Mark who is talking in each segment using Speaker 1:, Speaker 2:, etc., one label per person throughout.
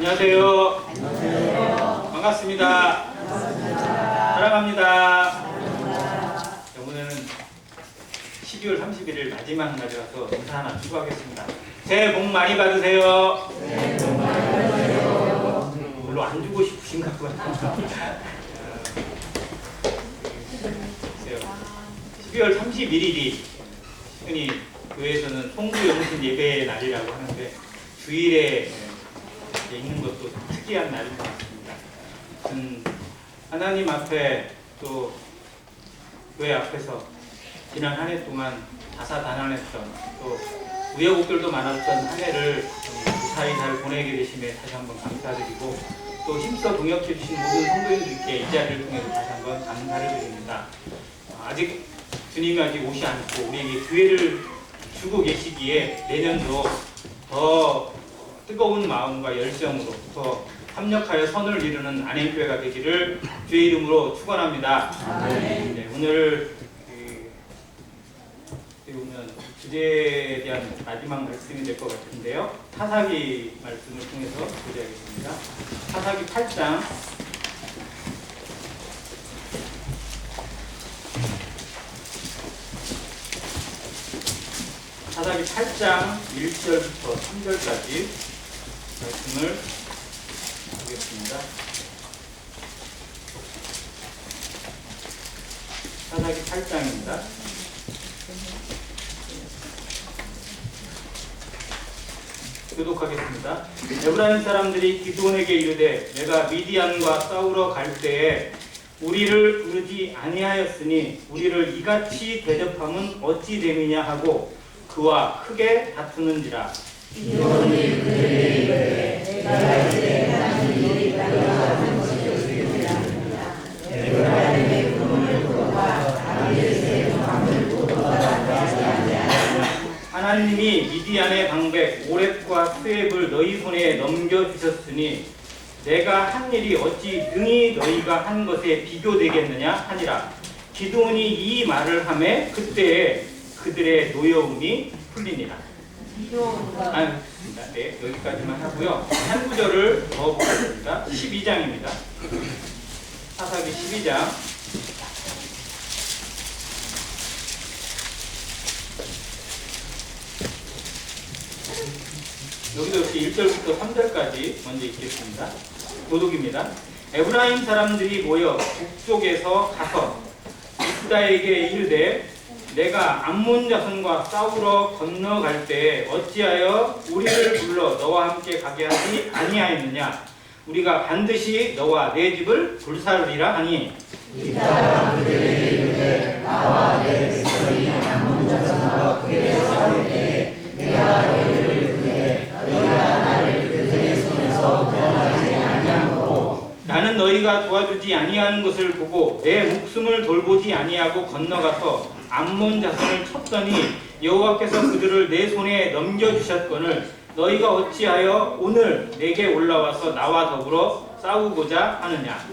Speaker 1: 안녕하세요. 안녕하세요. 반갑습니다. 사랑합니다. 오늘은 12월 31일 마지막 날이라서 인사 하나 추가하겠습니다. 새해 복 많이 받으세요. 새해 복 많이 받으세요. 별로 안 주고 싶으신가 봐요. 12월 31일이 흔히 교회에서는 송구영신 예배의 날이라고 하는데 주일에 있는 것도 특이한 날인 것 같습니다. 하나님 앞에 또 교회 앞에서 지난 한 해 동안 다사다난했던 또 우여곡절도 많았던 한 해를 무사히 잘 보내게 되심에 다시 한번 감사드리고 또 힘써 동역해 주신 모든 성도님들께 이 자리를 통해서 다시 한번 감사를 드립니다. 아직 주님이 아직 오지 않고 우리에게 기회를 주고 계시기에 내년도 더 뜨거운 마음과 열정으로 더 협력하여 선을 이루는 안행교회가 되기를 주의 이름으로 축원합니다. 네, 오늘 주제에 대한 마지막 말씀이 될 것 같은데요. 사사기 말씀을 통해서 보여드리겠습니다. 사사기 8장 사사기 8장 1절부터 3절까지 말씀을 보겠습니다. 사사기 8장입니다. 교독하겠습니다. 에브라임 사람들이 기드온에게 이르되 내가 미디안과 싸우러 갈 때에 우리를 부르지 아니하였으니 우리를 이같이 대접함은 어찌 됨이냐 하고 그와 크게 다투는지라.
Speaker 2: 기드온이 그들에게 이르되 내가 이제 하나님이 나가는 것이 되리라. 에브라임의 꿈을 보다가 다윗의 밤을 보다가 나지 아니하리라.
Speaker 1: 하나님이 미디안의 방백 오렙과 스웹을 너희 손에 넘겨주셨으니 내가 한 일이 어찌 능히 너희가 한 것에 비교되겠느냐 하니라. 기드온이 이 말을 하매 그때에 그들의 노여움이 풀리니라. 네, 여기까지만 하고요. 한 구절을 더 보겠습니다. 12장입니다. 사사기 12장 여기도 역시 1절부터 3절까지 먼저 읽겠습니다. 도독입니다. 에브라임 사람들이 모여 북쪽에서 가서 입다에게 이르되 내가 암몬 자손과 싸우러 건너갈 때 어찌하여 우리를 불러 너와 함께 가게 하지 아니하였느냐. 우리가 반드시 너와 내 집을 불사르리라 하니
Speaker 2: 입다가 그들에게 이르되 나와 내 백성이 암몬 자손과 그에 싸울 때에 내가 너희를 이르되 너희가 나를 그들의 손에서 구원하지 아니하고
Speaker 1: 나는 너희가 도와주지 아니하는 것을 보고 내 목숨을 돌보지 아니하고 건너가서 암몬 자손을 쳤더니 여호와께서 그들을 내 손에 넘겨주셨거늘 너희가 어찌하여 오늘 내게 올라와서 나와 더불어 싸우고자 하느냐.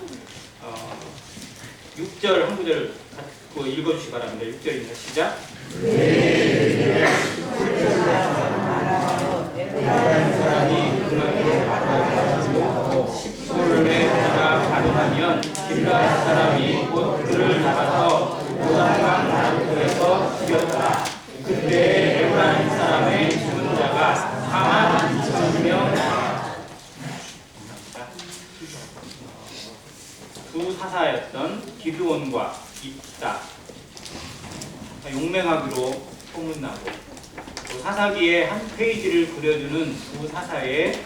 Speaker 1: 6절 한 구절 갖고 읽어주시기 바랍니다. 6절입니다. 시작. 사람이 그날로 바라보고 10솔에 그가 가능하면 길앗 사람이 곧 그를 잡아서 요단강 나루에서 죽였다. 그때 에브라임 사람의 죽은 자가 4만 2천명. 두 사사였던 기드온과 입다 용맹하기로 소문나고 사사기의 한 페이지를 그려주는 두 사사의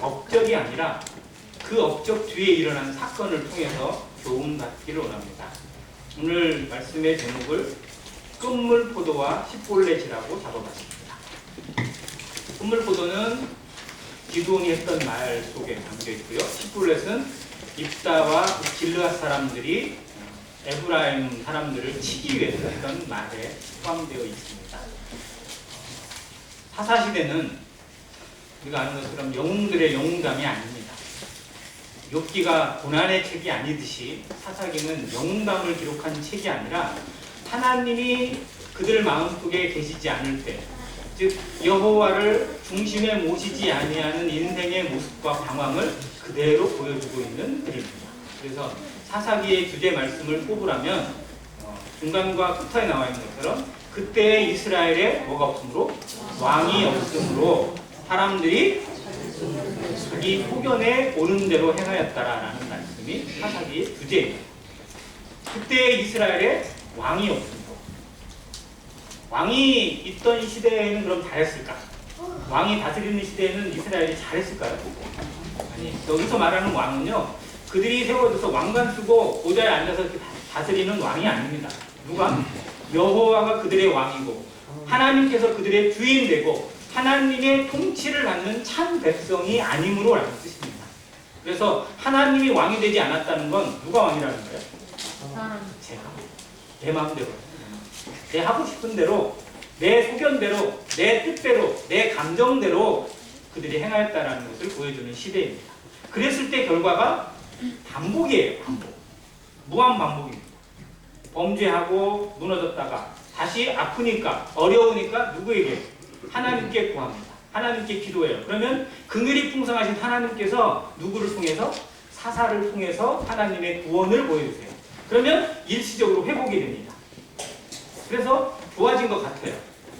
Speaker 1: 업적이 아니라 그 업적 뒤에 일어난 사건을 통해서 교훈 받기를 원합니다. 오늘 말씀의 제목을 끝물포도와 십볼렛이라고 잡아봤습니다. 끝물포도는 기드온이 했던 말 속에 담겨 있고요. 십볼렛은 입다와 길르앗 사람들이 에브라임 사람들을 치기 위해서 했던 말에 포함되어 있습니다. 사사시대는 우리가 아는 것처럼 영웅들의 영웅담이 아닙니다. 욥기가 고난의 책이 아니듯이 사사기는 영웅담을 기록한 책이 아니라 하나님이 그들 마음속에 계시지 않을 때 즉 여호와를 중심에 모시지 아니하는 인생의 모습과 방황을 그대로 보여주고 있는 그림입니다. 그래서 사사기의 주제 말씀을 뽑으라면 중간과 끝에 나와 있는 것처럼 그때 이스라엘에 뭐가 없으므로 왕이 없으므로 사람들이 자기 소견에 오는 대로 행하였다라는 말씀이 사사기의 주제입니다. 그때 이스라엘에 왕이 없으므로 왕이 있던 시대에는 그럼 잘했을까? 왕이 다스리는 시대에는 이스라엘이 잘했을까요? 아니, 여기서 말하는 왕은요, 그들이 세워져서 왕관 쓰고 보좌에 앉아서 이렇게 다스리는 왕이 아닙니다. 누가? 여호와가 그들의 왕이고 하나님께서 그들의 주인 되고 하나님의 통치를 받는 참 백성이 아니므로 라는 뜻입니다. 그래서 하나님이 왕이 되지 않았다는 건 누가 왕이라는 거예요? 제가. 내 마음대로. 내 하고 싶은 대로, 내 소견대로, 내 뜻대로, 내 감정대로 그들이 행하였다는 것을 보여주는 시대입니다. 그랬을 때 결과가 반복이에요. 반복. 무한 반복입니다. 범죄하고 무너졌다가 다시 아프니까 어려우니까 누구에게? 하나님께 구합니다. 하나님께 기도해요. 그러면 긍휼이 풍성하신 하나님께서 누구를 통해서? 사사를 통해서 하나님의 구원을 보여주세요. 그러면 일시적으로 회복이 됩니다. 그래서 좋아진 것 같아요.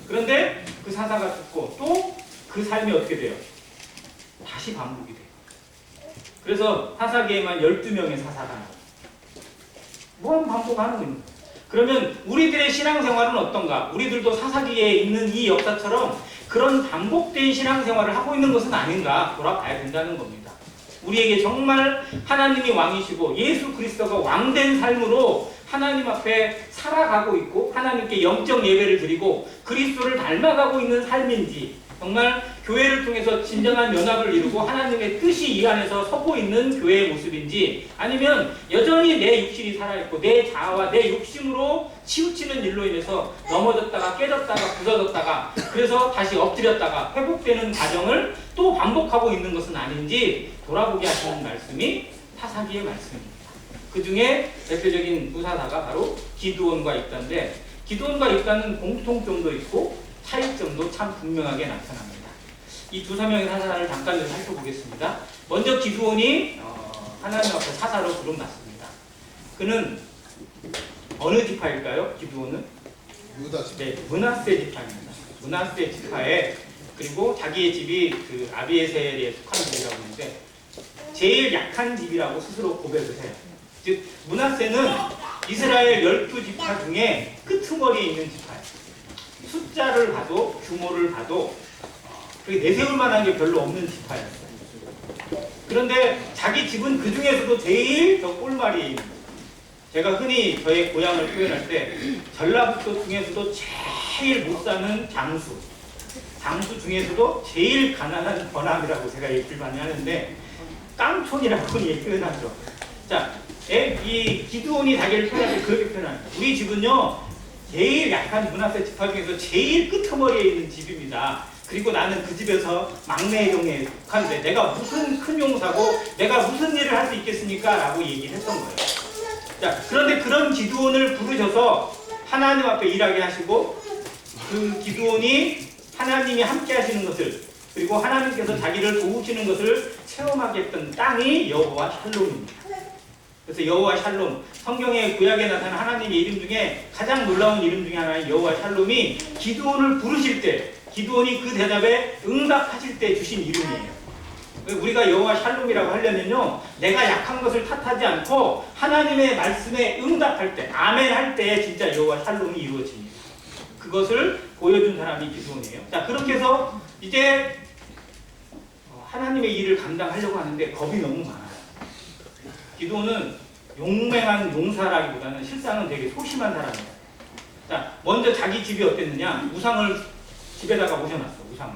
Speaker 1: 그런데 그 사사가 죽고 또 그 삶이 어떻게 돼요? 다시 반복이 돼요. 그래서 사사기에만 12명의 사사가 나와요. 무한 반복하는 겁니다. 그러면 우리들의 신앙생활은 어떤가? 우리들도 사사기에 있는 이 역사처럼 그런 반복된 신앙생활을 하고 있는 것은 아닌가 돌아봐야 된다는 겁니다. 우리에게 정말 하나님이 왕이시고 예수 그리스도가 왕된 삶으로 하나님 앞에 살아가고 있고 하나님께 영적 예배를 드리고 그리스도를 닮아가고 있는 삶인지, 정말 교회를 통해서 진정한 연합을 이루고 하나님의 뜻이 이 안에서 서고 있는 교회의 모습인지, 아니면 여전히 내 육신이 살아있고 내 자아와 내 욕심으로 치우치는 일로 인해서 넘어졌다가 깨졌다가 부서졌다가 그래서 다시 엎드렸다가 회복되는 과정을 또 반복하고 있는 것은 아닌지 돌아보게 하시는 말씀이 사사기의 말씀입니다. 그 중에 대표적인 두 사사가 바로 기드온과 입다인데, 기드온과 입다는 공통점도 있고 차이점도 참 분명하게 나타납니다. 이 두 사명의 사사를 잠깐 좀 살펴보겠습니다. 먼저 기드온이 하나님 앞에 사사로 부름받습니다. 그는 어느 지파일까요? 기드온은?
Speaker 2: 유다 지파.
Speaker 1: 네, 므낫세 지파입니다. 므낫세 지파에, 그리고 자기의 집이 그 아비에셀에 속한 집이라고 하는데 제일 약한 집이라고 스스로 고백을 해요. 즉 므낫세는 이스라엘 12지파 중에 끄트머리에 있는 지파예요. 숫자를 봐도 규모를 봐도 그렇게 내세울 만한 게 별로 없는 지파였어요. 그런데 자기 집은 그 중에서도 제일 저 꼴말이에 있는 거예요. 제가 흔히 저의 고향을 표현할 때 전라북도 중에서도 제일 못 사는 장수, 장수 중에서도 제일 가난한 번암이라고 제가 얘기를 많이 하는데 깡촌이라고 표현하죠. 자, 이 기드온이 자기를 표현할 때 그렇게 표현합니다. 우리 집은요 제일 약한 므낫세 지파 중에서 제일 끄트머리에 있는 집입니다. 그리고 나는 그 집에서 막내 종에 속한데 내가 무슨 큰 용사고 내가 무슨 일을 할 수 있겠습니까? 라고 얘기를 했던 거예요. 자, 그런데 그런 기드온을 부르셔서 하나님 앞에 일하게 하시고 그 기드온이 하나님이 함께 하시는 것을, 그리고 하나님께서 자기를 도우시는 것을 체험하게 했던 땅이 여호와 샬롬입니다. 그래서 여호와 샬롬, 성경의 구약에 나타난 하나님의 이름 중에 가장 놀라운 이름 중에 하나인 여호와 샬롬이 기드온을 부르실 때, 기드온이 그 대답에 응답하실 때 주신 이름이에요. 우리가 여호와 샬롬이라고 하려면요, 내가 약한 것을 탓하지 않고 하나님의 말씀에 응답할 때, 아멘 할 때 진짜 여호와 샬롬이 이루어집니다. 그것을 보여준 사람이 기드온이에요. 자, 그렇게 해서 이제 하나님의 일을 감당하려고 하는데 겁이 너무 많아요. 기드온은 용맹한 용사라기보다는 실상은 되게 소심한 사람이에요. 자, 먼저 자기 집이 어땠느냐? 우상을 집에다가 모셔놨어. 우상을.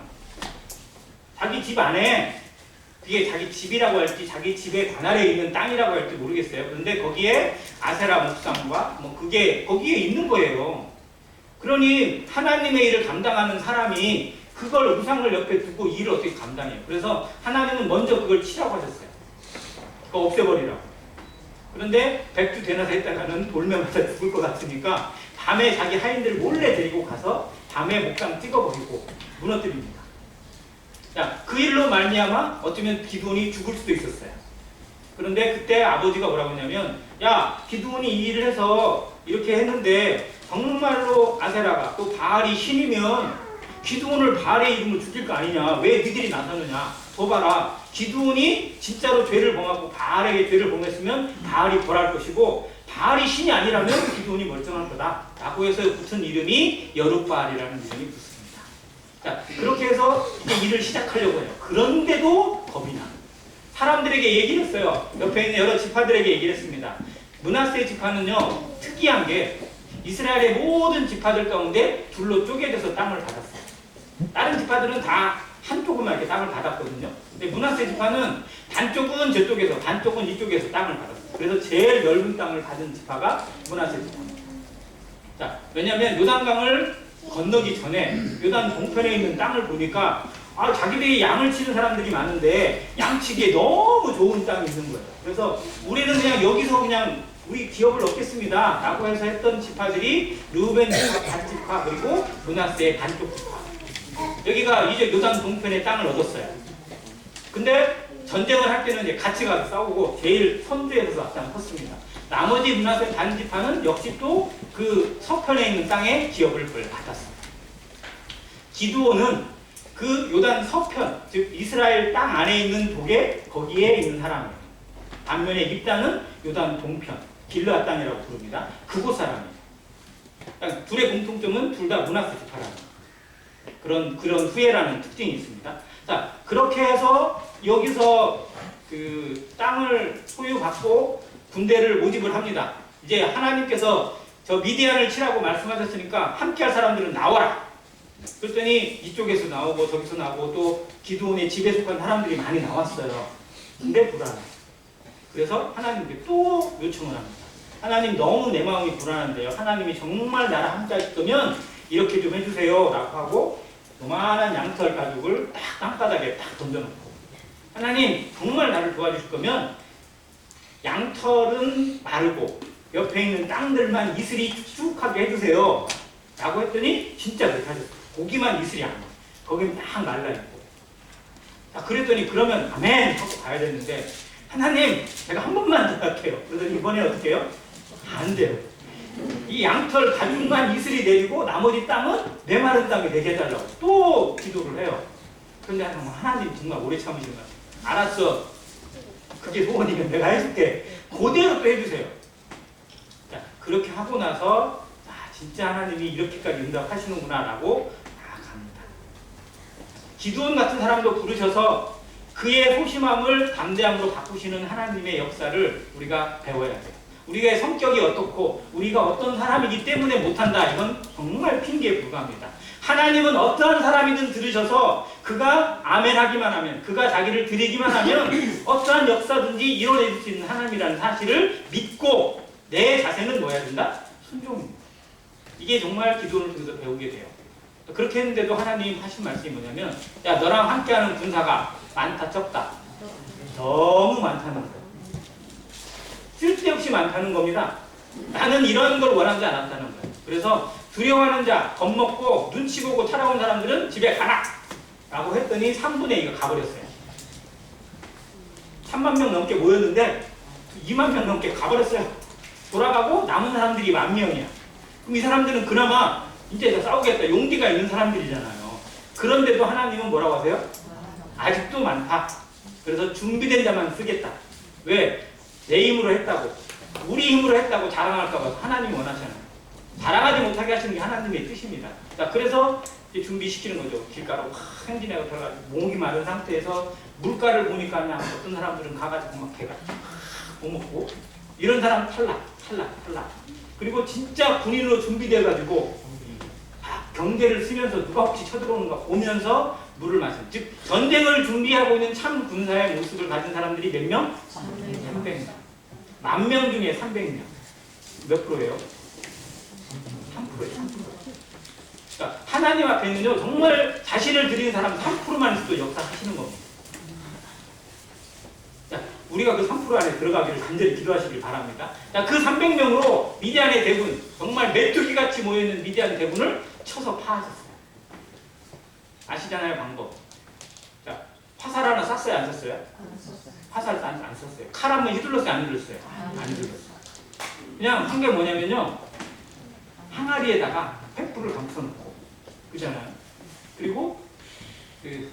Speaker 1: 자기 집 안에, 그게 자기 집이라고 할지 자기 집의 관할에 있는 땅이라고 할지 모르겠어요. 그런데 거기에 아세라 목상과 뭐 그게 거기에 있는 거예요. 그러니 하나님의 일을 감당하는 사람이 그걸 우상을 옆에 두고 일을 어떻게 감당해요? 그래서 하나님은 먼저 그걸 치라고 하셨어요. 그거 없애버리라고. 그런데 백주 되나서 했다가는 돌매 맞아 죽을 것 같으니까 밤에 자기 하인들 몰래 데리고 가서 밤에 목상 찍어버리고 무너뜨립니다. 자, 그 일로 말미암아 어쩌면 기드온이 죽을 수도 있었어요. 그런데 그때 아버지가 뭐라고 했냐면, 야, 기드온이 이 일을 해서 이렇게 했는데 정말로 아세라가 또 바알이 신이면 기드온을 바알의 이름으로 죽일 거 아니냐, 왜 니들이 나서느냐, 더 봐라, 기드온이 진짜로 죄를 범하고 바알에게 죄를 범했으면 바알이 벌할 것이고 바알이 신이 아니라면 기드온이 멀쩡할 거다 라고 해서 붙은 이름이 여룻바알이라는 이름이 붙습니다. 자, 그렇게 해서 이제 일을 시작하려고 해요. 그런데도 겁이 나. 사람들에게 얘기를 했어요. 옆에 있는 여러 지파들에게 얘기를 했습니다. 므낫세 지파는요, 특이한 게 이스라엘의 모든 지파들 가운데 둘로 쪼개져서 땅을 받았어요. 다른 지파들은 다 한쪽으로만 이렇게 땅을 받았거든요. 근데 므낫세 지파는 반쪽은 저쪽에서, 반쪽은 이쪽에서 땅을 받았어요. 그래서 제일 넓은 땅을 받은 지파가 므낫세 지파입니다. 자, 왜냐하면 요단강을 건너기 전에 요단 동편에 있는 땅을 보니까 자기들이 양을 치는 사람들이 많은데 양치기에 너무 좋은 땅이 있는 거예요. 그래서 우리는 그냥 여기서 그냥 우리 기업을 얻겠습니다 라고 해서 했던 지파들이 르우벤 지파 반지파 그리고 므낫세의 반쪽 지파, 여기가 이제 요단 동편의 땅을 얻었어요. 근데 전쟁을 할 때는 이제 같이 가서 싸우고 제일 선두에서 앞장 섰습니다. 나머지 므낫세 반지파는 역시 또 그 서편에 있는 땅에 기업을 받았습니다. 기드온은 그 요단 서편, 즉 이스라엘 땅 안에 있는 독에 거기에 있는 사람이에요. 반면에 입다는 요단 동편, 길르앗 땅이라고 부릅니다. 그곳 사람이에요. 그러니까 둘의 공통점은 둘 다 므낫세 지파라는 그런 후예라는 특징이 있습니다. 자, 그렇게 해서 여기서 그 땅을 소유받고 군대를 모집을 합니다. 이제 하나님께서 저 미디안을 치라고 말씀하셨으니까 함께할 사람들은 나와라. 그랬더니 이쪽에서 나오고 저기서 나오고 또 기드온의 집에 속한 사람들이 많이 나왔어요. 근데 불안해. 그래서 하나님께 또 요청을 합니다. 하나님, 너무 내 마음이 불안한데요. 하나님이 정말 나를 함께 하실 거면 이렇게 좀 해주세요 라고 하고 요만한 양털 가죽을 딱 땅바닥에 딱 던져놓고, 하나님 정말 나를 도와주실 거면 양털은 마르고 옆에 있는 땅들만 이슬이 축축하게 해주세요 라고 했더니 진짜 그렇게 하셨어요. 고기만 이슬이 안 나. 거기는 딱 말라있고. 자, 그랬더니 그러면 아멘 하고 가야 되는데, 하나님 제가 한 번만 더 할게요. 그러더니 이번에 어떻게 해요? 안 돼요. 이 양털 가죽만 이슬이 내리고 나머지 땅은 메마른 땅이 되게 해달라고 또 기도를 해요. 그런데 하나님 정말 오래 참으신 것 같아요. 알았어, 그게 소원이면 내가 해줄게. 그대로 또 해주세요. 자, 그렇게 하고 나서 진짜 하나님이 이렇게까지 응답하시는구나 라고 갑니다. 기드온 같은 사람도 부르셔서 그의 소심함을 담대함으로 바꾸시는 하나님의 역사를 우리가 배워야 돼요. 우리의 성격이 어떻고 우리가 어떤 사람이기 때문에 못한다, 이건 정말 핑계에 불과합니다. 하나님은 어떠한 사람이든 들으셔서 그가 아멘하기만 하면, 그가 자기를 드리기만 하면 어떠한 역사든지 이뤄낼 수 있는 하나님이라는 사실을 믿고 내 자세는 뭐 해야 된다? 순종입니다. 이게 정말 기도를 통해서 배우게 돼요. 그렇게 했는데도 하나님 하신 말씀이 뭐냐면, 야, 너랑 함께하는 군사가 많다 적다? 너무 많다는 거예요. 쓸데없이 많다는 겁니다. 나는 이런 걸 원하지 않았다는 거예요. 그래서 두려워하는 자, 겁먹고 눈치 보고 찾아온 사람들은 집에 가라! 라고 했더니 3분의 2가 가버렸어요. 3만 명 넘게 모였는데 2만 명 넘게 가버렸어요. 돌아가고 남은 사람들이 10,000명이야. 그럼 이 사람들은 그나마 이제 싸우겠다 용기가 있는 사람들이잖아요. 그런데도 하나님은 뭐라고 하세요? 아직도 많다. 그래서 준비된 자만 쓰겠다. 왜? 내 힘으로 했다고, 우리 힘으로 했다고 자랑할까 봐 하나님이 원하잖아요. 자랑하지 못하게 하시는 게 하나님의 뜻입니다. 자, 그래서 이제 준비시키는 거죠. 길가로 확 행진하고 들어가지고 목이 마른 상태에서 물가를 보니까 그냥 어떤 사람들은 가가지고 막 개가 못 먹고, 이런 사람 탈락. 그리고 진짜 군인으로 준비돼가지고 경계를 쓰면서 누가 혹시 쳐들어오는가 보면서 물을 마시는, 즉 전쟁을 준비하고 있는 참 군사의 모습을 가진 사람들이 몇 명? 300명. 10,000명 중에 300명. 몇 프로예요? 3%예요. 3%. 그러니까 하나님 앞에는요, 정말 자신을 드리는 사람 3%만 있어도 역사하시는 겁니다. 자, 우리가 그 3% 안에 들어가기를 간절히 기도하시길 바랍니다. 자, 그 300명으로 미디안의 대군, 정말 메뚜기같이 모여있는 미디안 대군을 쳐서 파하셨어요. 아시잖아요, 방법. 자, 화살 하나 쐈어요, 안 쐈어요? 화살 안 썼어요. 칼 한번 휘둘렀어요, 안 휘둘렀어요? 안 휘둘렀어요. 그냥 한 게 뭐냐면요, 항아리에다가 횃불을 감춰놓고, 그잖아요. 그리고 그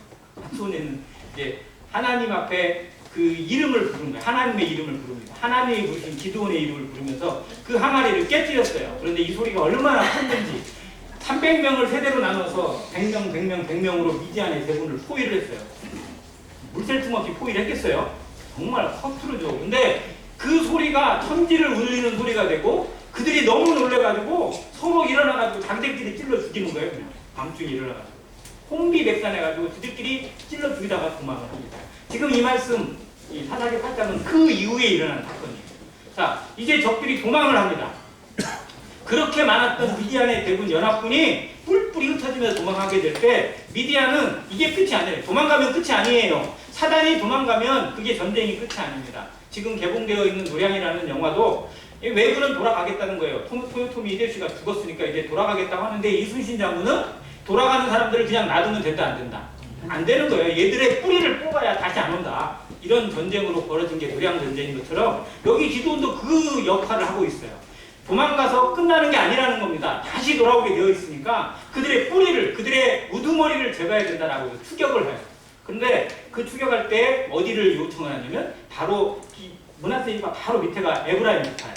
Speaker 1: 손에는 이제 하나님 앞에 그 이름을 부른 거예요. 하나님의 이름을 부릅니다. 하나님이 부르신 기드온의 이름을 부르면서 그 항아리를 깨뜨렸어요. 그런데 이 소리가 얼마나 컸는지 300명을 세대로 나눠서 100명, 100명, 100명으로 미디안의 대군을 포위를 했어요. 물샐 틈 없이 포위를 했겠어요? 정말 허투루죠. 근데 그 소리가 천지를 울리는 소리가 되고 그들이 너무 놀래가지고 서로 일어나가지고 자기들끼리 찔러 죽이는 거예요. 그냥 밤중에 일어나가지고 혼비백산해가지고 그들끼리 찔러 죽이다가 도망을 합니다. 지금 이 말씀 이 사사기 8장은 그 이후에 일어난 사건이에요. 자, 이제 적들이 도망을 합니다. 그렇게 많았던 미디안의 대군 연합군이 뿔뿔이 흩어지면서 도망하게 될 때 미디안은 이게 끝이 아니에요. 도망가면 끝이 아니에요. 사단이 도망가면 그게 전쟁이 끝이 아닙니다. 지금 개봉되어 있는 노량이라는 영화도 외구는 돌아가겠다는 거예요. 토요토미 히데요시가 죽었으니까 이제 돌아가겠다고 하는데 이순신 장군은 돌아가는 사람들을 그냥 놔두면 된다 안 된다? 안 되는 거예요. 얘들의 뿌리를 뽑아야 다시 안 온다. 이런 전쟁으로 벌어진 게 노량 전쟁인 것처럼 여기 기드온도 그 역할을 하고 있어요. 도망가서 끝나는 게 아니라는 겁니다. 다시 돌아오게 되어 있으니까 그들의 뿌리를, 그들의 우두머리를 제거해야 된다라고 추격을 해요. 근데 그 추격할 때 어디를 요청을 하냐면 바로 므낫세 지파 바로 밑에가 에브라임 지파예요.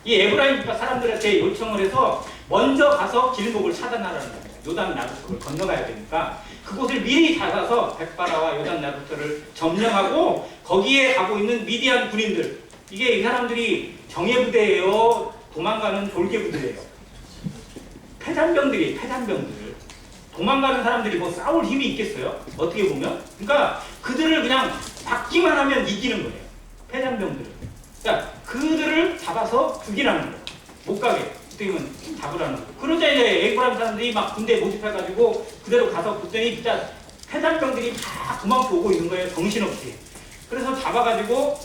Speaker 1: 이 에브라임 지파 사람들한테 요청을 해서 먼저 가서 길목을 차단하라는 겁니다. 요단 나루터를 건너가야 되니까 그곳을 미리 잡아서 백바라와 요단 나루터를 점령하고 거기에 가고 있는 미디안 군인들, 이게 이 사람들이 정예부대예요, 도망가는 졸개부대예요. 패잔병들이 패잔병들. 도망가는 사람들이 뭐 싸울 힘이 있겠어요? 어떻게 보면? 그러니까 그들을 그냥 받기만 하면 이기는 거예요. 패잔병들을. 그러니까 그들을 잡아서 죽이라는 거예요. 못 가게. 어떻게 보면 잡으라는 거예요. 그러자 이제 에브라임 사람들이 막 군대 모집해가지고 그대로 가서 그랬더니 진짜 패잔병들이 다 도망쳐 오고 있는 거예요. 정신없이. 그래서 잡아가지고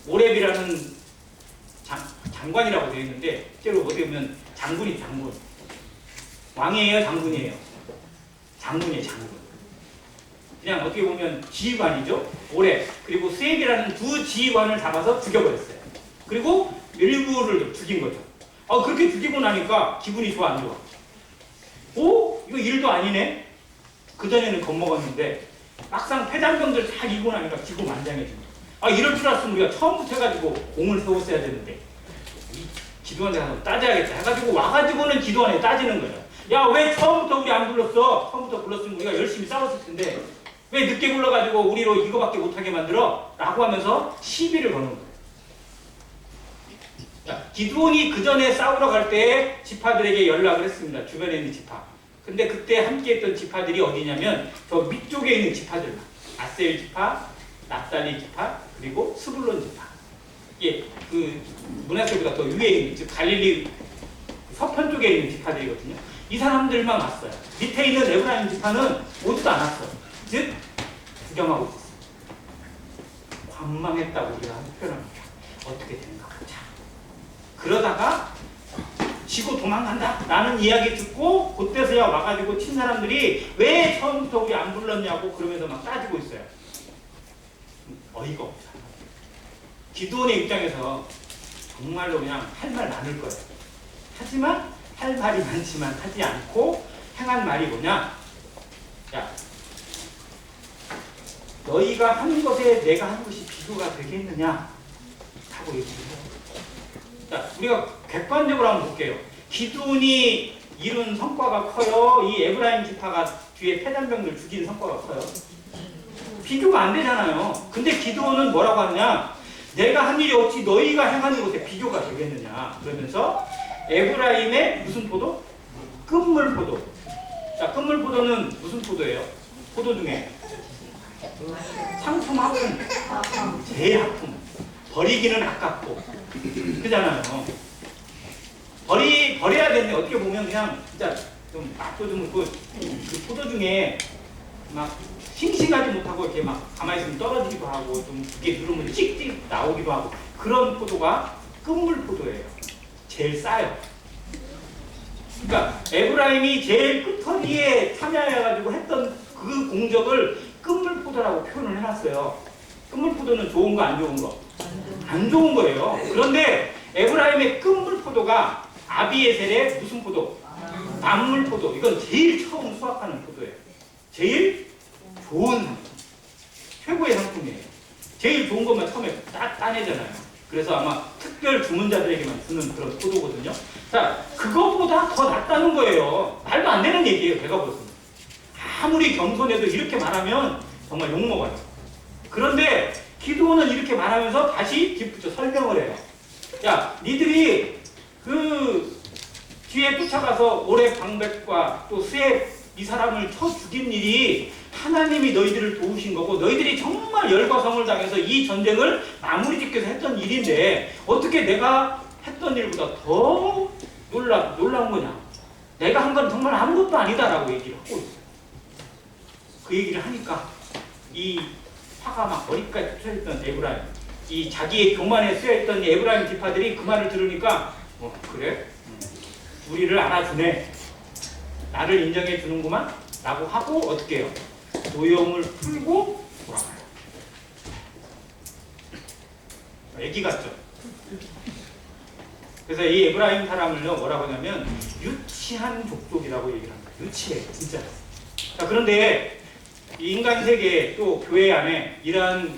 Speaker 1: 오렙이라는 장관이라고 되어 있는데 실제로 어떻게 보면 장군이 장군. 왕이에요, 장군이에요? 장군이에요, 장군. 그냥 어떻게 보면 지휘관이죠. 오렙 그리고 스웩이라는 두 지휘관을 잡아서 죽여버렸어요. 그리고 일부를 죽인 거죠. 그렇게 죽이고 나니까 기분이 좋아 안 좋아? 오? 이거 일도 아니네? 그전에는 겁먹었는데 막상 패잔병들 다 이기고 나니까 기고만장해집니다. 이럴 줄 알았으면 우리가 처음부터 해가지고 공을 세웠어야 되는데 기도원에 가서 따져야겠다 해가지고 와가지고는 기도원에 따지는 거예요. 야, 왜 처음부터 우리 안 불렀어? 처음부터 불렀으면 우리가 열심히 싸웠을 텐데 왜 늦게 불러가지고 우리로 이거밖에 못하게 만들어? 라고 하면서 시비를 거는 거예요. 자, 기드온이 그 전에 싸우러 갈 때 지파들에게 연락을 했습니다. 주변에 있는 지파. 근데 그때 함께 했던 지파들이 어디냐면 저 밑쪽에 있는 지파들. 아셀 지파, 납달리 지파, 그리고 스불론 지파. 이게 그 므낫세보다 더 위에 있는, 즉 갈릴리 서편 쪽에 있는 지파들이거든요. 이 사람들만 왔어요. 밑에 있는 에브라임 지파는 오지도 않았어요. 즉 구경하고 있었어요. 관망했다고 우리가 표현합니다. 어떻게 되는가 보자. 그러다가 지고 도망간다 라는 이야기 듣고 그때서야 와가지고 친 사람들이 왜 처음부터 우리 안 불렀냐고 그러면서 막 따지고 있어요. 어이가 없어요. 기드온의 입장에서 정말로 그냥 할 말 많을 거예요. 하지만 할 말이 많지만 하지 않고 행한 말이 뭐냐? 야, 너희가 한 것에 내가 한 것이 비교가 되겠느냐? 하고 얘기를 해요. 자, 우리가 객관적으로 한번 볼게요. 기드온이 이룬 성과가 커요? 이 에브라임 지파가 뒤에 패잔병들 죽인 성과가 커요? 비교가 안 되잖아요. 근데 기드온은 뭐라고 하느냐? 내가 한 일이 어찌 너희가 행하는 것에 비교가 되겠느냐? 그러면서 에브라임의 무슨 포도? 끝물포도. 자, 끝물포도는 무슨 포도예요? 포도 중에 상품 하품, 제일 하품. 버리기는 아깝고, 그잖아요. 버려야 되는데 어떻게 보면 그냥 진짜 좀 맛도 좀 있고 그 포도 중에 막 싱싱하지 못하고 이렇게 막 가만히 있으면 떨어지기도 하고 좀 그게 누르면 찍찍 나오기도 하고 그런 포도가 끝물포도예요. 제일 싸요. 그러니까 에브라임이 제일 끝허리에 참여해가지고 했던 그 공적을 끝물포도라고 표현을 해놨어요. 끝물포도는 좋은 거 안 좋은 거? 안 좋은 거예요. 그런데 에브라임의 끝물포도가 아비에셀의 무슨 포도? 만물포도. 이건 제일 처음 수확하는 포도예요. 제일 좋은 상품. 최고의 상품이에요. 제일 좋은 것만 처음에 따내잖아요. 그래서 아마 특별 주문자들에게만 주는 그런 포도거든요. 자, 그것보다 더 낫다는 거예요. 말도 안 되는 얘기예요. 제가 보습니다. 아무리 겸손해도 이렇게 말하면 정말 욕먹어요. 그런데 기드온은 이렇게 말하면서 다시 뒷붙여 설명을 해요. 야, 니들이 그 뒤에 쫓아가서 오렉 방백과 또 스앱 이 사람을 쳐 죽인 일이 하나님이 너희들을 도우신 거고 너희들이 정말 열과 성을 당해서 이 전쟁을 마무리 짓기 위해서 했던 일인데 어떻게 내가 했던 일보다 더 놀라운 거냐. 내가 한 건 정말 아무것도 아니다라고 얘기를 하고 있어요. 그 얘기를 하니까 이 화가 막 머리까지 쏘여있던 에브라임, 이 자기의 교만에 쏘여있던 에브라임 지파들이 그 말을 들으니까 그래? 우리를 알아주네. 나를 인정해 주는구만? 라고 하고 어떻게 해요? 노여움을 풀고 돌아가요. 애기 같죠? 그래서 이 에브라임 사람을요 뭐라고 하냐면 유치한 족속이라고 얘기를 합니다. 유치해 진짜. 자, 그런데 이 인간 세계 또 교회 안에 이러한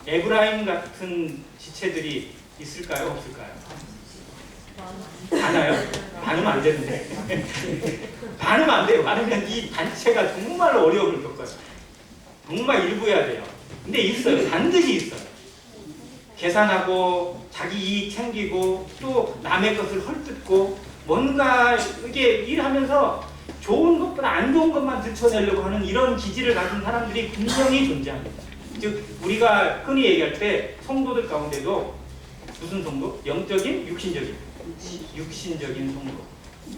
Speaker 1: 에브라임 같은 지체들이 있을까요? 없을까요? 많아요? 많으면 안 되는데. 많으면 안 돼요. 많으면 이 단체가 정말 어려움을 겪어요. 정말 일부해야 돼요. 근데 있어요. 반드시 있어요. 계산하고 자기 이익 챙기고 또 남의 것을 헐뜯고 뭔가 이게 일하면서 좋은 것보다 안 좋은 것만 들춰내려고 하는 이런 기질을 가진 사람들이 분명히 존재합니다. 즉 우리가 흔히 얘기할 때 성도들 가운데도 무슨 성도? 영적인, 육신적인 성도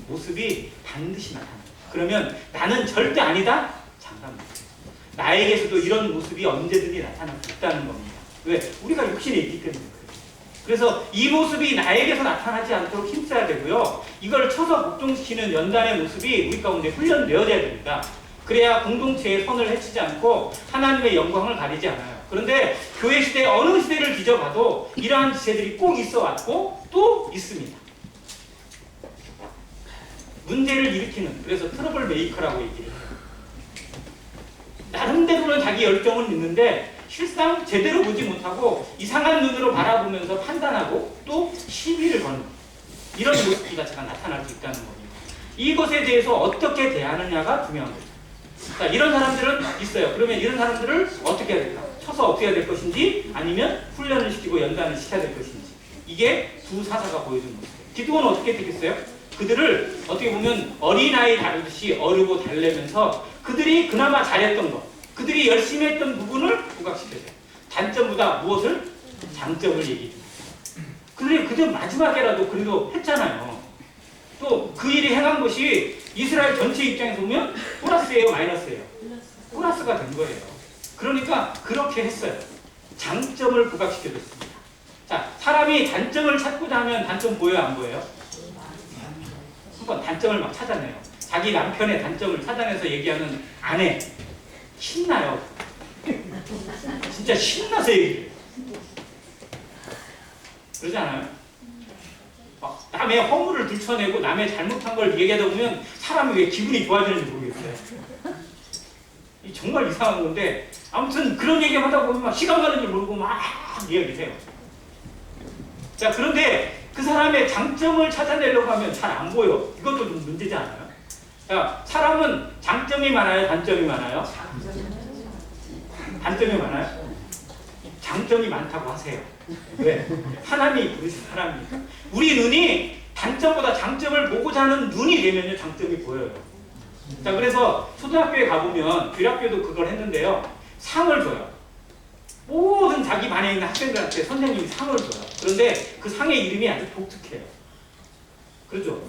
Speaker 1: 모습이 반드시 나타납니다. 그러면 나는 절대 아니다? 잠깐 나에게서도 이런 모습이 언제든지 나타날 수 있다는 겁니다. 왜? 우리가 육신에 있기 때문에 그래요. 그래서 이 모습이 나에게서 나타나지 않도록 힘써야 되고요. 이걸 쳐서 복종시키는 연단의 모습이 우리 가운데 훈련되어야 됩니다. 그래야 공동체의 선을 해치지 않고 하나님의 영광을 가리지 않아요. 그런데 교회 시대 어느 시대를 뒤져봐도 이러한 지체들이 꼭 있어 왔고 또 있습니다. 문제를 일으키는, 그래서 트러블 메이커라고 얘기를 해요. 나름대로는 자기 열정은 있는데 실상 제대로 보지 못하고 이상한 눈으로 바라보면서 판단하고 또 시비를 거는 이런 모습 자체가 나타날 수 있다는 겁니다. 이것에 대해서 어떻게 대하느냐가 중요한 거죠. 자, 이런 사람들은 있어요. 그러면 이런 사람들을 어떻게 해야 될까? 쳐서 어떻게 해야 될 것인지 아니면 훈련을 시키고 연단을 시켜야 될 것인지 이게 두 사사가 보여주는 모습이에요. 기드온은 어떻게 되겠어요? 그들을 어떻게 보면 어린아이 다루듯이 어르고 달래면서 그들이 그나마 잘했던 것, 그들이 열심히 했던 부분을 부각시켜줘요. 단점보다 무엇을? 장점을 얘기해줍니다. 그들 마지막에라도 그래도 했잖아요. 또 그 일이 행한 것이 이스라엘 전체 입장에서 보면 플러스예요, 마이너스예요? 플러스가 된 거예요. 그러니까 그렇게 했어요. 장점을 부각시켜줬습니다. 자, 사람이 단점을 찾고자 하면 단점 보여요, 안 보여요? 한번 단점을 막 찾아내요. 자기 남편의 단점을 찾아내서 얘기하는 아내 신나요. 진짜 신나서 얘기해요. 그러지 않아요? 막 남의 허물을 들춰내고 남의 잘못한 걸 얘기하다 보면 사람이 왜 기분이 좋아지는지 모르겠어요. 정말 이상한 건데 아무튼 그런 얘기 하다 보면 막 시간 가는 줄 모르고 막 이야기를 해요. 자, 그런데 그 사람의 장점을 찾아내려고 하면 잘 안 보여. 이것도 좀 문제지 않아요? 자, 사람은 장점이 많아요? 단점이 많아요? 단점이 많아요? 장점이 많다고 하세요. 왜? 하나님이 부르신 사람이니까. 우리 눈이 단점보다 장점을 보고자 하는 눈이 되면요 장점이 보여요. 자, 그래서 초등학교에 가보면 교학교도 그걸 했는데요. 상을 줘요. 모든 자기 반에 있는 학생들한테 선생님이 상을 줘요. 그런데 그 상의 이름이 아주 독특해요. 그렇죠?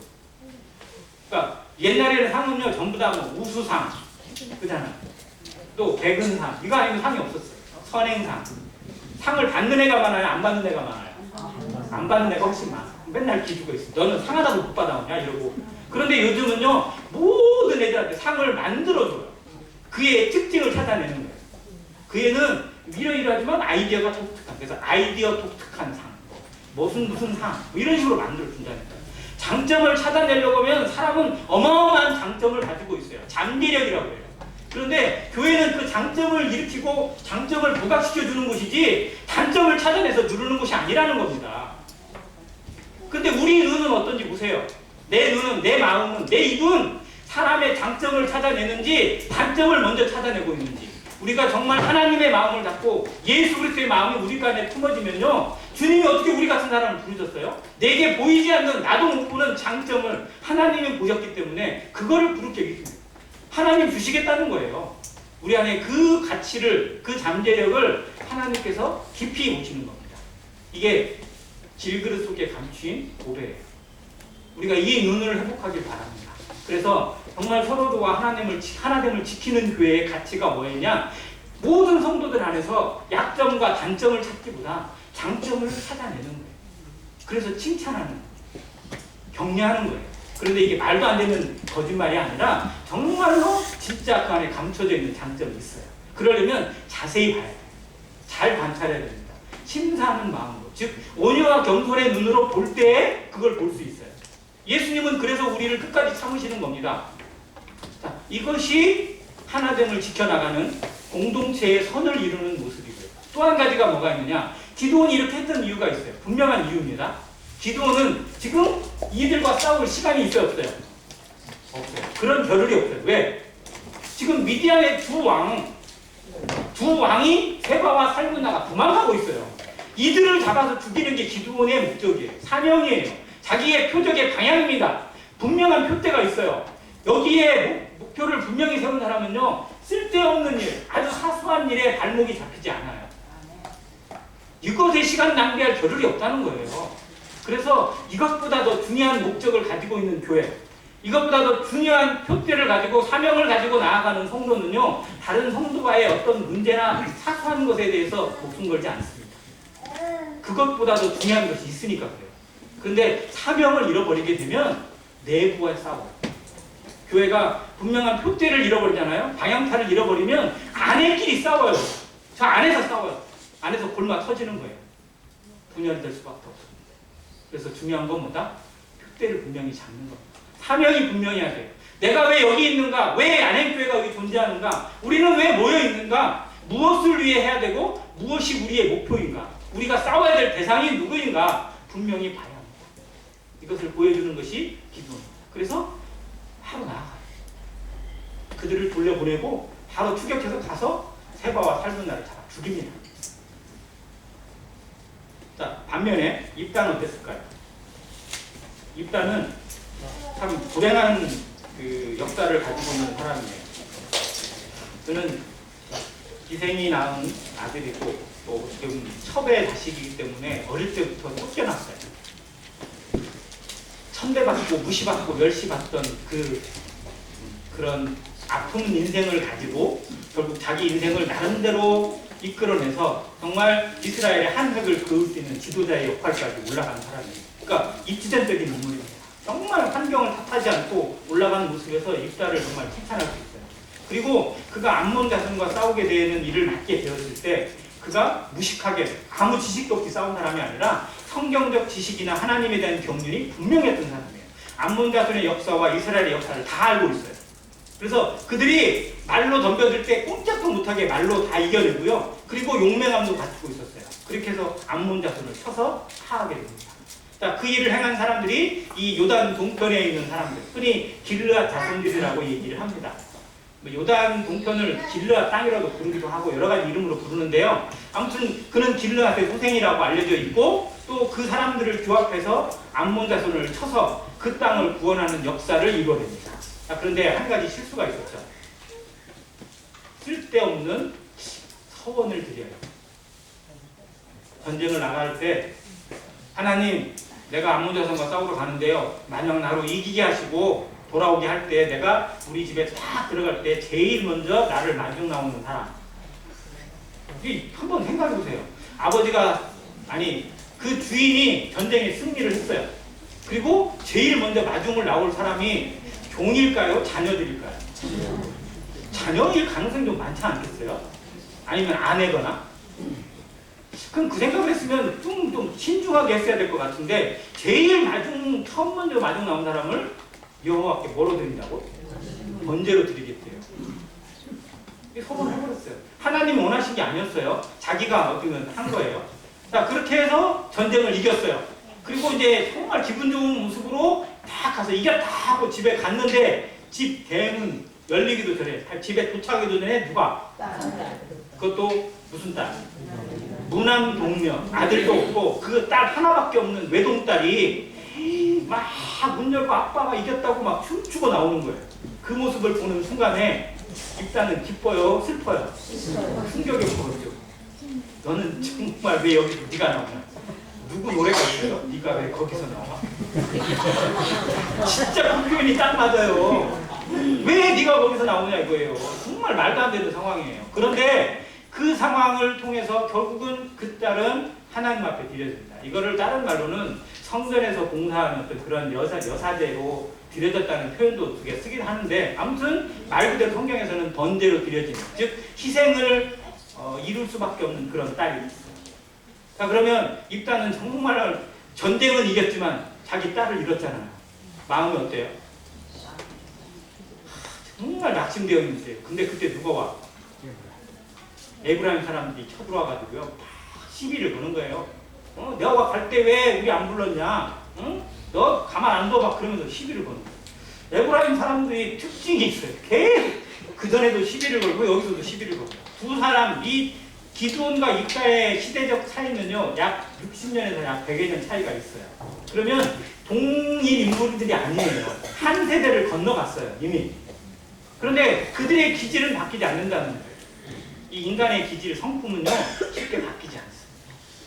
Speaker 1: 그러니까 옛날에는 상은요 전부 다 뭐 우수상, 그잖아요. 또 백은상, 이거 아니면 상이 없었어요. 선행상. 상을 받는 애가 많아요? 안 받는 애가 많아요? 안 받는 애가 훨씬 많아. 맨날 기죽어 있어. 너는 상 하나도 못 받아오냐? 이러고. 그런데 요즘은요 모든 애들한테 상을 만들어줘요. 그의 특징을 찾아내는 거예요. 그 애는 이러이러하지만 아이디어가 독특한, 그래서 아이디어 독특한 상, 무슨 상, 뭐 이런 식으로 만들어준다니까. 장점을 찾아내려고 하면 사람은 어마어마한 장점을 가지고 있어요. 잠재력이라고 해요. 그런데 교회는 그 장점을 일으키고 장점을 부각시켜주는 곳이지 단점을 찾아내서 누르는 곳이 아니라는 겁니다. 근데 우리 눈은 어떤지 보세요. 내 눈은, 내 마음은, 내 입은 사람의 장점을 찾아내는지 단점을 먼저 찾아내고 있는지. 우리가 정말 하나님의 마음을 갖고 예수 그리스도의 마음이 우리 안에 품어지면요, 주님이 어떻게 우리 같은 사람을 부르셨어요? 내게 보이지 않는, 나도 못 보는 장점을 하나님이 보셨기 때문에 그거를 부르게 해주십니다. 하나님 주시겠다는 거예요. 우리 안에 그 가치를, 그 잠재력을 하나님께서 깊이 모시는 겁니다. 이게 질그릇 속에 감추인 보배예요. 우리가 이 눈을 회복하길 바랍니다. 그래서 정말 서로가 하나됨을 지키는 교회의 가치가 뭐였냐? 모든 성도들 안에서 약점과 단점을 찾기보다 장점을 찾아내는 거예요. 그래서 칭찬하는 거예요. 격려하는 거예요. 그런데 이게 말도 안 되는 거짓말이 아니라 정말로 진짜 그 안에 감춰져 있는 장점이 있어요. 그러려면 자세히 봐야 돼요. 잘 관찰해야 됩니다. 심사하는 마음으로, 즉 온유와 겸손의 눈으로 볼 때 그걸 볼 수 있어요. 예수님은 그래서 우리를 끝까지 참으시는 겁니다. 자, 이것이 하나됨을 지켜나가는 공동체의 선을 이루는 모습이고요. 또 한 가지가 뭐가 있느냐? 기도원이 이렇게 했던 이유가 있어요. 분명한 이유입니다. 기도원은 지금 이들과 싸울 시간이 있어요, 없어요? 없어요. 그런 겨를이 없어요. 왜? 지금 미디안의 두 왕이 세바와 살문나가 도망가고 있어요. 이들을 잡아서 죽이는 게 기도원의 목적이에요. 사명이에요. 자기의 표적의 방향입니다. 분명한 표대가 있어요. 여기에 목표를 분명히 세운 사람은요, 쓸데없는 일, 아주 사소한 일에 발목이 잡히지 않아요. 이것에 시간 낭비할 겨를이 없다는 거예요. 그래서 이것보다 더 중요한 목적을 가지고 있는 교회, 이것보다 더 중요한 표대를 가지고 사명을 가지고 나아가는 성도는요, 다른 성도와의 어떤 문제나 사소한 것에 대해서 목숨 걸지 않습니다. 그것보다 더 중요한 것이 있으니까 그래요. 그런데 사명을 잃어버리게 되면 내부와 싸워요. 교회가 분명한 표대를 잃어버리잖아요. 방향타를 잃어버리면 안에끼리 싸워요. 저 안에서 싸워요. 안에서 골마 터지는 거예요. 분열될 수밖에 없습니다. 그래서 중요한 건 뭐다? 표대를 분명히 잡는 겁니다. 사명이 분명해야 돼요. 내가 왜 여기 있는가? 왜 안행교회가 여기 존재하는가? 우리는 왜 모여 있는가? 무엇을 위해 해야 되고 무엇이 우리의 목표인가? 우리가 싸워야 될 대상이 누구인가? 분명히 봐야 합니다. 이것을 보여주는 것이 기도입니다. 그래서 바로 나아가요. 그들을 돌려보내고 바로 추격해서 가서 세바와 살문나를 잡아 죽입니다. 자, 반면에 입단은 어땠을까요? 입단은 참 불행한 그 역사를 가지고 있는 사람이에요. 그는 기생이 낳은 아들이고 또 지금 첩의 자식이기 때문에 어릴 때부터 쫓겨났어요. 천대받고 무시받고 멸시받던 그런 아픈 인생을 가지고 결국 자기 인생을 나름대로 이끌어내서 정말 이스라엘의 한 획을 그을 수 있는 지도자의 역할까지 올라간 사람이에요. 그러니까 입지전적인 인물입니다. 정말 환경을 탓하지 않고 올라가는 모습에서 입다를 정말 칭찬할 수 있어요. 그리고 그가 암몬 자손과 싸우게 되는 일을 맡게 되었을 때 그가 무식하게 아무 지식도 없이 싸운 사람이 아니라 성경적 지식이나 하나님에 대한 경륜이 분명했던 사람이에요. 암몬 자손의 역사와 이스라엘의 역사를 다 알고 있어요. 그래서 그들이 말로 덤벼들 때 꼼짝도 못하게 말로 다 이겨내고요. 그리고 용맹함도 갖추고 있었어요. 그렇게 해서 암몬 자손을 쳐서 파하게 됩니다. 자, 그 일을 행한 사람들이 이 요단 동편에 있는 사람들, 흔히 길르앗 자손들이라고 얘기를 합니다. 요단 동편을 길르앗 땅이라고 부르기도 하고 여러 가지 이름으로 부르는데요. 아무튼 그는 길르앗의 후생이라고 알려져 있고 또 그 사람들을 규합해서 암몬 자손을 쳐서 그 땅을 구원하는 역사를 이뤄냅니다. 자, 그런데 한 가지 실수가 있었죠. 쓸데없는 서원을 드려요. 전쟁을 나갈 때 하나님, 내가 암몬 자손과 싸우러 가는데요, 만약 나로 이기게 하시고 돌아오게 할 때 내가 우리 집에 딱 들어갈 때 제일 먼저 나를 마중 나오는 사람. 한번 생각해 보세요. 아버지가, 아니 그 주인이 전쟁에 승리를 했어요. 그리고 제일 먼저 마중을 나올 사람이 종일까요? 자녀들일까요? 자녀일 가능성이 좀 많지 않겠어요? 아니면 아내거나? 그럼 그 생각을 했으면 좀 신중하게 했어야 될 것 같은데 제일 처음 먼저 마중 나온 사람을 여호와께 뭐로 드린다고? 번제로 드리겠대요. 소원해버렸어요. 하나님이 원하신 게 아니었어요. 자기가 어떻게든 한 거예요. 자, 그렇게 해서 전쟁을 이겼어요. 그리고 이제 정말 기분 좋은 모습으로 딱 가서 이겼다 하고 집에 갔는데 집 대문 열리기도 전에 집에 도착하기도 전에 누가? 그것도 무슨 딸? 무남동녀. 아들도 없고 그 딸 하나밖에 없는 외동딸이 막 문 열고 아빠가 이겼다고 막 춤추고 나오는 거예요. 그 모습을 보는 순간에 입단은 기뻐요? 슬퍼요? 충격이 오거든요. 너는 정말 왜 여기서 네가 나오냐? 누구 노래가 있어요? 네가 왜 거기서 나와? 진짜 그 표현이 딱 맞아요. 왜 네가 거기서 나오냐 이거예요. 정말 말도 안 되는 상황이에요. 그런데 그 상황을 통해서 결국은 그 딸은 하나님 앞에 드려집니다. 이거를 다른 말로는 성전에서 봉사하는 어떤 그런 여사제로 드려졌다는 표현도 두 개 쓰긴 하는데 아무튼 말 그대로 성경에서는 번제로 드려지는 즉 희생을 이룰 수밖에 없는 그런 딸이 있어요. 자, 그러면 입단은 정말 전쟁은 이겼지만 자기 딸을 잃었잖아요. 마음이 어때요? 정말 낙심되어 있어요. 근데 그때 누가 와? 에브라임 사람들이 쳐들어와가지고요 시비를 거는 거예요. 내가 갈 때 왜 우리 안 불렀냐? 응? 너 가만 안 둬봐. 그러면서 시비를 거는 거예요. 에브라임 사람들이 특징이 있어요. 계속 그전에도 시비를 걸고 여기서도 시비를 걸고 두 사람 이 기드온과 입다의 시대적 차이는요 약 60년에서 약 100여 년 차이가 있어요. 그러면 동일 인물들이 아니에요. 한 세대를 건너갔어요 이미. 그런데 그들의 기질은 바뀌지 않는다는 거예요. 이 인간의 기질, 성품은요 쉽게 바뀌지 않습니다.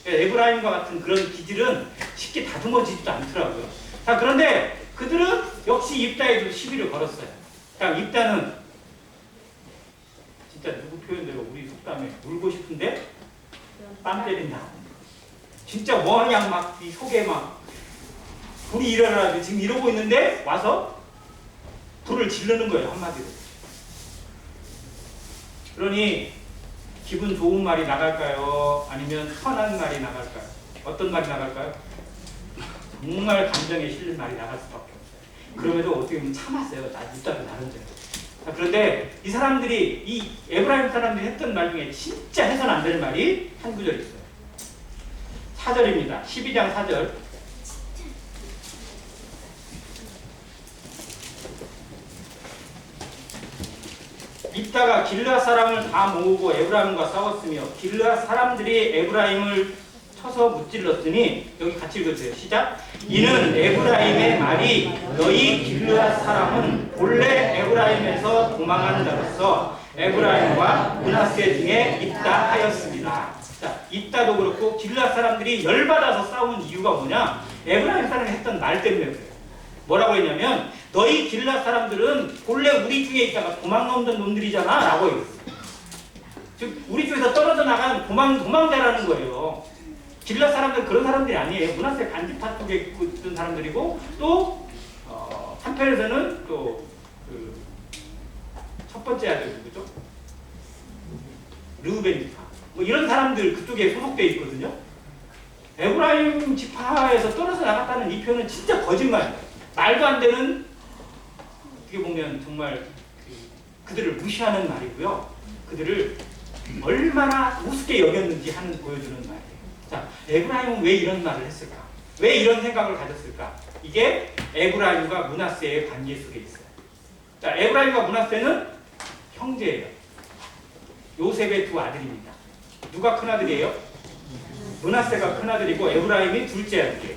Speaker 1: 에브라임과 같은 그런 기질은 쉽게 다듬어지지도 않더라고요. 자, 그런데 그들은 역시 입다에도 시비를 걸었어요. 자, 입다는 진짜 누구 표현대로 우리 속담에 울고 싶은데 땀 때린다. 진짜 뭐하냐 막 이 속에 막 불이 일어나고 지금 이러고 있는데 와서 불을 지르는 거예요 한마디로. 그러니 기분 좋은 말이 나갈까요? 아니면 선한 말이 나갈까요? 어떤 말이 나갈까요? 정말 감정에 실린 말이 나갈 수밖에 없어요. 그럼에도 어떻게 보면 참았어요. 입다도 나름대로. 그런데 이 사람들이 이 에브라임 사람들이 했던 말 중에 진짜 해서는 안 될 말이 한 구절 있어요. 4절입니다. 12장 4절. 입다가 길르앗 사람을 다 모으고 에브라임과 싸웠으며 길르앗 사람들이 에브라임을 쳐서 무찔렀으니 여기 같이 읽으세요. 시작. 이는 에브라임의 말이 너희 길르앗 사람은 본래 에브라임에서 도망하는 자로서 에브라임과 므낫세 중에 있다 하였습니다. 자, 있다도 그렇고 길르앗 사람들이 열받아서 싸운 이유가 뭐냐? 에브라임 사람이 했던 말 때문에 그래요. 뭐라고 했냐면 너희 길르앗 사람들은 본래 우리 중에 있다가 도망가던 놈들이잖아 라고 했어요. 즉 우리 쪽에서 떨어져 나간 도망자라는 거예요. 길르앗 사람들은 그런 사람들이 아니에요. 므낫세 반지파 쪽에 있던 사람들이고 또 한편에서는 또 그 첫 번째 아들 누구죠? 르우벤 지파 뭐 이런 사람들 그쪽에 소속되어 있거든요. 에브라임 지파에서 떨어져 나갔다는 이 표현은 진짜 거짓말이에요. 말도 안 되는 어떻게 보면 정말 그들을 무시하는 말이고요. 그들을 얼마나 우습게 여겼는지 보여주는 말이에요. 자, 에브라임은 왜 이런 말을 했을까? 왜 이런 생각을 가졌을까? 이게 에브라임과 므낫세의 관계 속에 있어요. 자, 에브라임과 므낫세는 형제예요. 요셉의 두 아들입니다. 누가 큰아들이에요? 므낫세가 큰아들이고 에브라임이 둘째 아들이에요.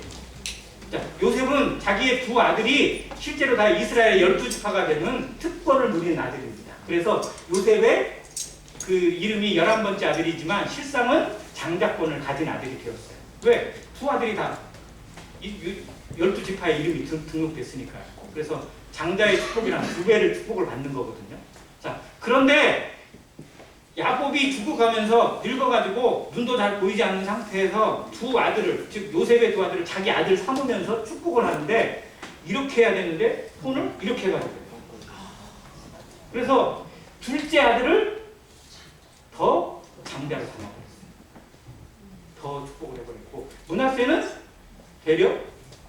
Speaker 1: 자, 요셉은 자기의 두 아들이 실제로 다 이스라엘의 12지파가 되는 특권을 누리는 아들입니다. 그래서 요셉의 그 이름이 11번째 아들이지만 실상은 장자권을 가진 아들이 되었어요. 왜? 두 아들이 다 12지파의 이름이 등록됐으니까요. 그래서 장자의 축복이랑 두 배를 축복을 받는 거거든요. 자, 그런데 야곱이 죽어가면서 늙어가지고 눈도 잘 보이지 않는 상태에서 두 아들을, 즉 요셉의 두 아들을 자기 아들 삼으면서 축복을 하는데 이렇게 해야 되는데 손을 이렇게 해가지고 그래서 둘째 아들을 더 장자로 삼아버렸어요. 더 축복을 해버렸고 므낫세는 되려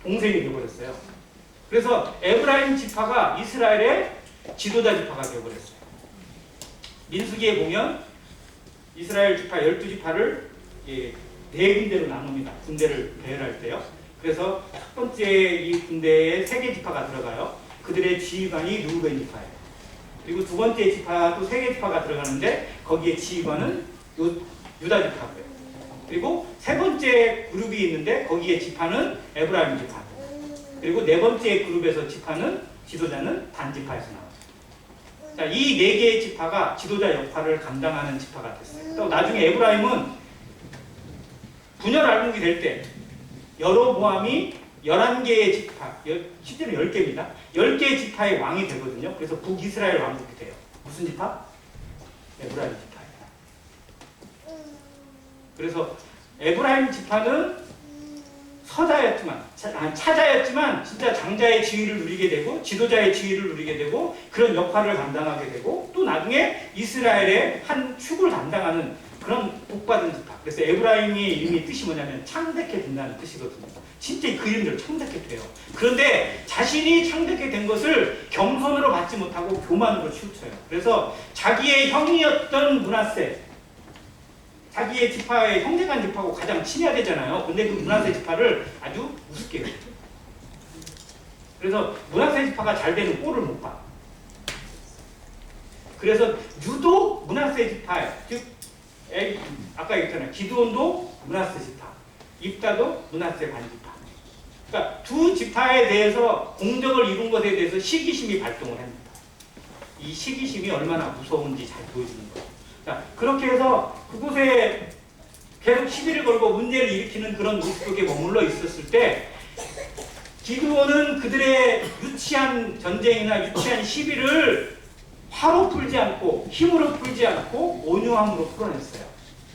Speaker 1: 동생이 되어버렸어요. 그래서 에브라임 지파가 이스라엘의 지도자 지파가 되어버렸어요. 민수기에 보면 이스라엘 지파 12지파를 네 군대로 나눕니다. 군대를 배열할 때요. 그래서 첫 번째 이 군대에 3개 지파가 들어가요. 그들의 지휘관이 루벤 지파예요. 그리고 두 번째 지파도 3개 지파가 들어가는데 거기에 지휘관은 유다 지파고요. 그리고 세 번째 그룹이 있는데 거기에 지파는 에브라임 지파. 그리고 네 번째 그룹에서 지도자는 단 지파에서 나와요. 자, 이 4개의 지파가 지도자 역할을 감당하는 지파가 됐어요. 또 나중에 에브라임은 분열 알곡이 될 때 여로보암이 11개의 지파, 실제로 10개입니다. 10개의 지파의 왕이 되거든요. 그래서 북이스라엘 왕국이 돼요. 무슨 지파? 에브라임 지파예요. 그래서 에브라임 지파는 차자였지만 진짜 장자의 지위를 누리게 되고 지도자의 지위를 누리게 되고 그런 역할을 감당하게 되고 또 나중에 이스라엘의 한 축을 담당하는 그런 복받은 지파. 그래서 에브라임의 이름이 뜻이 뭐냐면 창대케 된다는 뜻이거든요. 진짜 그 이름대로 창대케 돼요. 그런데 자신이 창대케 된 것을 겸손으로 받지 못하고 교만으로 치우쳐요. 그래서 자기의 형이었던 므낫세, 자기의 지파의 형제간 지파하고 가장 친해야 되잖아요. 근데 그 므낫세 지파를 아주 우습게 해요. 그래서 므낫세 지파가 잘 되는 꼴을 못 봐. 그래서 유독 므낫세 지파, 즉 아까 얘기했잖아요. 기드온도 므낫세 지파, 입다도 므낫세 반지파. 그러니까 두 지파에 대해서 공적을 이룬 것에 대해서 시기심이 발동을 합니다. 이 시기심이 얼마나 무서운지 잘 보여주는 거예요. 자, 그렇게 해서 그곳에 계속 시비를 걸고 문제를 일으키는 그런 모습 속에 머물러 있었을 때 기드온은 그들의 유치한 전쟁이나 유치한 시비를 화로 풀지 않고 힘으로 풀지 않고 온유함으로 풀어냈어요.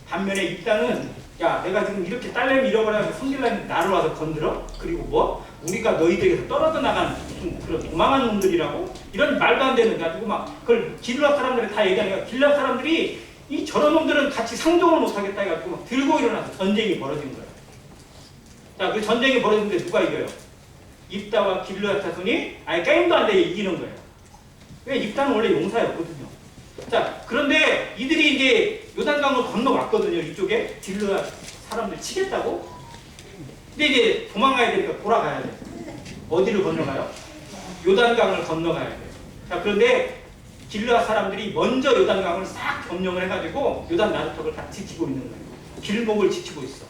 Speaker 1: 반면에 입다는 야 내가 지금 이렇게 딸내미 잃어버려서 성질나는 나를 와서 건드려? 그리고 뭐? 우리가 너희들에게서 떨어져 나간 무슨 그런 도망한 놈들이라고? 이런 말도 안 되는 가지고 막 그걸 길르앗 사람들이 다 얘기하니까 길르앗 사람들이 이 저런 놈들은 같이 상종을 못하겠다 해가지고 막 들고 일어나서 전쟁이 벌어진 거예요. 자, 그 전쟁이 벌어지는데 누가 이겨요? 입다와 길르앗 자손이 아예 게임도 안 돼 이기는 거예요. 왜? 입다는 원래 용사였거든요. 자, 그런데 이들이 이제 요단강을 건너왔거든요. 이쪽에 길르앗 사람들 치겠다고. 근데 이제 도망가야 되니까 돌아가야 돼. 어디를 건너가요? 요단강을 건너가야 돼요. 자, 그런데 길르앗 사람들이 먼저 요단강을 싹 점령을 해가지고 요단 나루턱을 다 지키고 있는 거예요. 길목을 지키고 있어.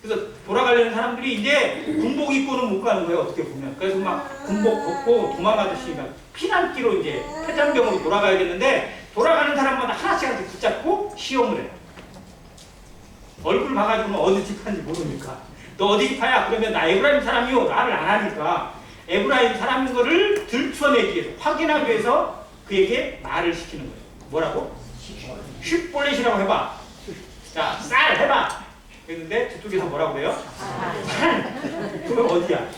Speaker 1: 그래서 돌아가려는 사람들이 이제 군복 입고는 못 가는 거예요. 어떻게 보면. 그래서 막 군복 벗고 도망가듯이 피난기로 이제 패잔병으로 돌아가야 되는데 돌아가는 사람마다 하나씩 붙잡고 시험을 해요. 얼굴 봐가지고는 어디 지파인지 모르니까. 너 어디 지파야? 그러면 나 에브라임 사람이요. 말을 안 하니까 에브라임 사람인 거를 들춰내기 위해서 확인하기 위해서 그에게 말을 시키는 거예요. 뭐라고? 쉿볼렛이라고 해봐. 자, 쌀 해봐. 그랬는데 저쪽에서 뭐라고 해요? 산. 그건 어디야?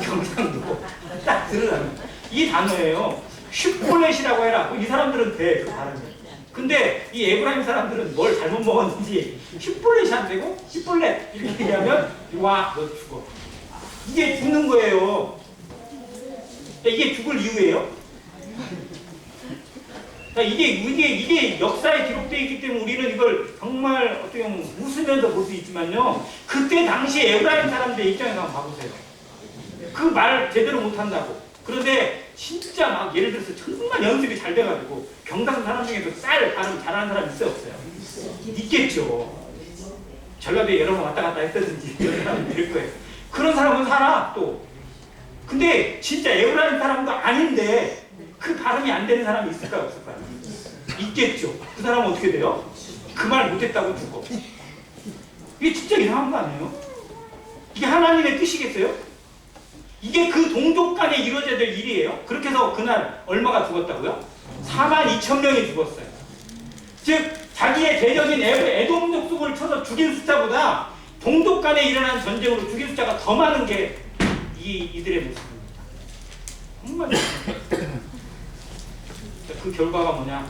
Speaker 1: 경상도. 딱 들으라는 이 단어예요. 쉿볼렛이라고 해라. 이 사람들은 돼, 그 발음이. 근데 이 에브라임 사람들은 뭘 잘못 먹었는지 쉿볼렛이 안 되고 쉿볼렛 이렇게 얘기하면 와, 너 죽어. 이게 죽는 거예요. 이게 죽을 이유예요. 이게 역사에 기록되어 있기 때문에 우리는 이걸 정말 어떻게 보면 웃으면서 볼 수 있지만요. 그때 당시 에브라임 사람들의 입장에서 한번 봐보세요. 그 말 제대로 못한다고. 그런데 진짜 막 예를 들어서 정말 연습이 잘 돼가지고 경상 사람 중에도 쌀 발음 잘하는 사람 있어요? 없어요? 있겠죠. 전라도에 여러 번 왔다 갔다 했다든지 이런 사람이 될 거예요. 그런 사람은 살아 또. 근데 진짜 에브라임 사람도 아닌데 그 발음이 안 되는 사람이 있을까요? 없을까요? 있겠죠. 그 사람은 어떻게 돼요? 그 말 못했다고 죽어. 이게 진짜 이상한 거 아니에요? 이게 하나님의 뜻이겠어요? 이게 그 동족 간에 이루어져야 될 일이에요? 그렇게 해서 그날 얼마가 죽었다고요? 42,000명이 죽었어요. 즉 자기의 대적인 에돔 족속을 쳐서 죽인 숫자보다 동족 간에 일어난 전쟁으로 죽인 숫자가 더 많은 게 이들의 모습입니다. 정말 그 결과가 뭐냐?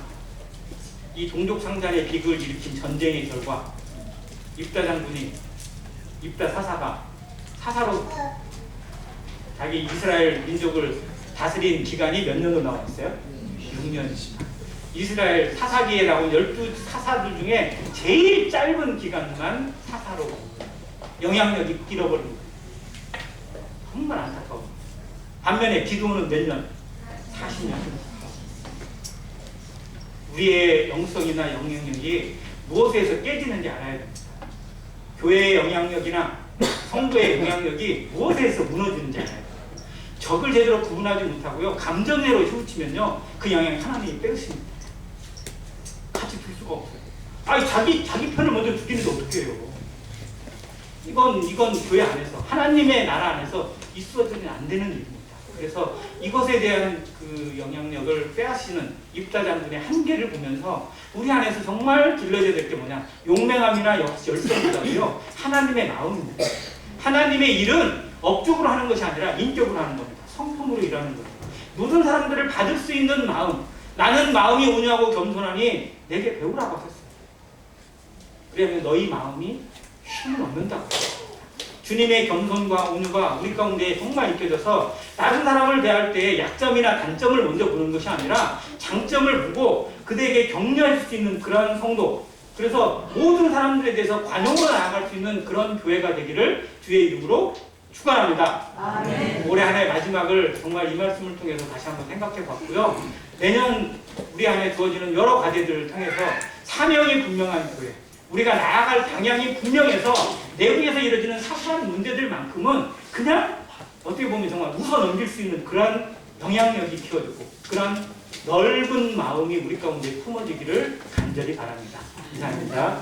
Speaker 1: 이 동족 상잔의 비극을 일으킨 전쟁의 결과, 입다 장군이, 입다 사사가 사사로 자기 이스라엘 민족을 다스린 기간이 몇 년으로 나와 있어요? 6년. 이스라엘 사사기에라고 12사사들 중에 제일 짧은 기간만 사사로 영향력이 잃어버린 거예요. 정말 안타까워. 반면에 기도는 몇 년? 40년. 우리의 영성이나 영향력이 무엇에서 깨지는지 알아야 됩니다. 교회의 영향력이나 성도의 영향력이 무엇에서 무너지는지 알아야 돼요. 적을 제대로 구분하지 못하고요, 감정대로 휘우치면요, 그 영향이 하나님이 빼앗습니다. 같이 둘 수가 없어요. 아니, 자기 편을 먼저 죽이는데 어떻게 해요? 이건 교회 안에서, 하나님의 나라 안에서 있어서는 안 되는 일입니다. 그래서 이것에 대한 그 영향력을 빼앗기는 입다 장군의 한계를 보면서 우리 안에서 정말 길러져야 될 게 뭐냐? 용맹함이나 열성보다도요, 하나님의 마음입니다. 하나님의 일은 업적으로 하는 것이 아니라 인격으로 하는 겁니다. 성품으로 일하는 겁니다. 모든 사람들을 받을 수 있는 마음, 나는 마음이 온유하고 겸손하니 내게 배우라고 하셨어요. 그러면 너희 마음이 힘을 얻는다고. 주님의 겸손과 온유가 우리 가운데 정말 느껴져서 다른 사람을 대할 때 약점이나 단점을 먼저 보는 것이 아니라 장점을 보고 그들에게 격려할 수 있는 그런 성도, 그래서 모든 사람들에 대해서 관용으로 나아갈 수 있는 그런 교회가 되기를 주의 이름으로 축원합니다.
Speaker 2: 아멘.
Speaker 1: 올해 한 해의 마지막을 정말 이 말씀을 통해서 다시 한번 생각해 봤고요. 내년 우리 안에 주어지는 여러 과제들을 통해서 사명이 분명한 교회, 우리가 나아갈 방향이 분명해서 내부에서 이루어지는 사소한 문제들만큼은 그냥 어떻게 보면 정말 웃어 넘길 수 있는 그런 영향력이 키워지고 그런 넓은 마음이 우리 가운데 품어지기를 간절히 바랍니다. 감사합니다.